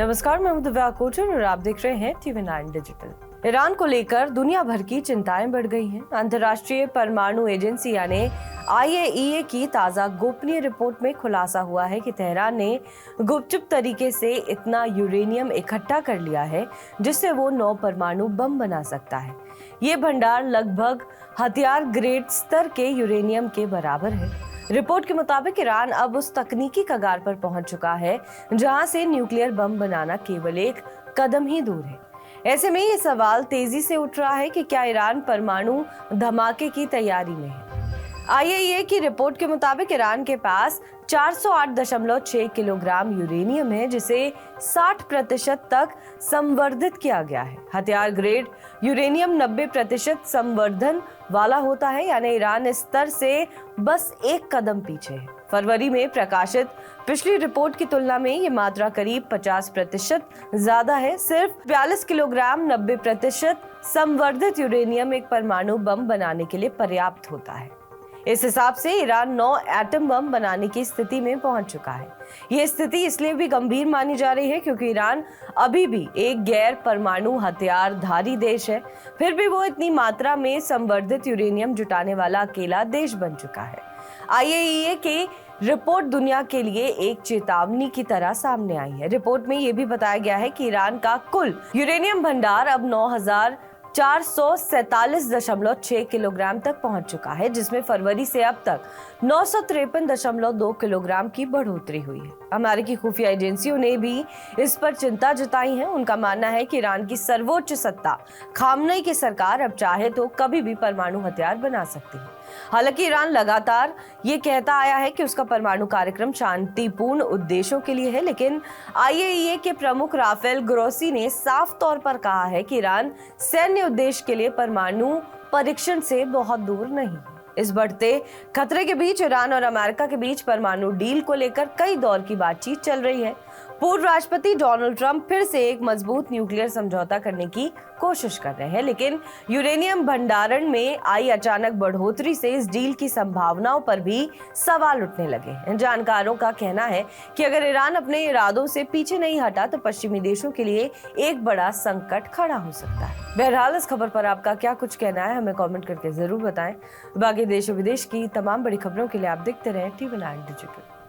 नमस्कार, मैं हूं दिव्या कोचर और आप देख रहे हैं TV9 डिजिटल। ईरान को लेकर दुनिया भर की चिंताएं बढ़ गई हैं। अंतर्राष्ट्रीय परमाणु एजेंसी यानी IAEA की ताजा गोपनीय रिपोर्ट में खुलासा हुआ है कि तेहरान ने गुपचुप तरीके से इतना यूरेनियम इकट्ठा कर लिया है जिससे वो 9 परमाणु बम बना सकता है। ये भंडार लगभग हथियार ग्रेड स्तर के यूरेनियम के बराबर है। रिपोर्ट के मुताबिक ईरान अब उस तकनीकी कगार पर पहुंच चुका है जहां से न्यूक्लियर बम बनाना केवल एक कदम ही दूर है। ऐसे में ये सवाल तेजी से उठ रहा है कि क्या ईरान परमाणु धमाके की तैयारी में है। IAEA की रिपोर्ट के मुताबिक ईरान के पास 408.6 किलोग्राम यूरेनियम है जिसे 60% तक संवर्धित किया गया है। हथियार ग्रेड यूरेनियम 90% संवर्धन वाला होता है, यानी ईरान इस स्तर से बस एक कदम पीछे है। फरवरी में प्रकाशित पिछली रिपोर्ट की तुलना में ये मात्रा करीब 50% ज्यादा है। सिर्फ 42 किलोग्राम 90% संवर्धित यूरेनियम एक परमाणु बम बनाने के लिए पर्याप्त होता है। इस हिसाब से ईरान 9 एटम बम बनाने की स्थिति में पहुंच चुका है। यह स्थिति इसलिए भी गंभीर मानी जा रही है क्योंकि ईरान अभी भी एक गैर परमाणु हथियारधारी देश है। फिर भी वो इतनी मात्रा में संवर्धित यूरेनियम जुटाने वाला अकेला देश बन चुका है। IAEA की रिपोर्ट दुनिया के लिए एक चेतावनी की तरह सामने आई है। रिपोर्ट में यह भी बताया गया है कि ईरान का कुल यूरेनियम भंडार अब 9,447.6 किलोग्राम तक पहुंच चुका है, जिसमें फरवरी से अब तक 953.2 किलोग्राम की बढ़ोतरी हुई है। अमेरिकी खुफिया एजेंसियों ने भी इस पर चिंता जताई है। उनका मानना है कि ईरान की सर्वोच्च सत्ता खामनेई की सरकार अब चाहे तो कभी भी परमाणु हथियार बना सकती है। हालांकि ईरान लगातार ये कहता आया है कि उसका परमाणु कार्यक्रम शांतिपूर्ण उद्देश्यों के लिए है, लेकिन IAEA के प्रमुख राफेल ग्रोसी ने साफ तौर पर कहा है कि ईरान सैन्य उद्देश्य के लिए परमाणु परीक्षण से बहुत दूर नहीं है। इस बढ़ते खतरे के बीच ईरान और अमेरिका के बीच परमाणु डील को लेकर कई दौर की बातचीत चल रही है। पूर्व राष्ट्रपति डोनाल्ड ट्रंप फिर से एक मजबूत न्यूक्लियर समझौता करने की कोशिश कर रहे हैं, लेकिन यूरेनियम भंडारण में आई अचानक बढ़ोतरी से इस डील की संभावनाओं पर भी सवाल उठने लगे हैं। जानकारों का कहना है कि अगर ईरान अपने इरादों से पीछे नहीं हटा तो पश्चिमी देशों के लिए एक बड़ा संकट खड़ा हो सकता है। बहरहाल इस खबर पर आपका क्या कुछ कहना है, हमें कमेंट करके जरूर बताएं। बाकी देश और विदेश की तमाम बड़ी खबरों के लिए आप देखते रहें TV9 डिजिटल।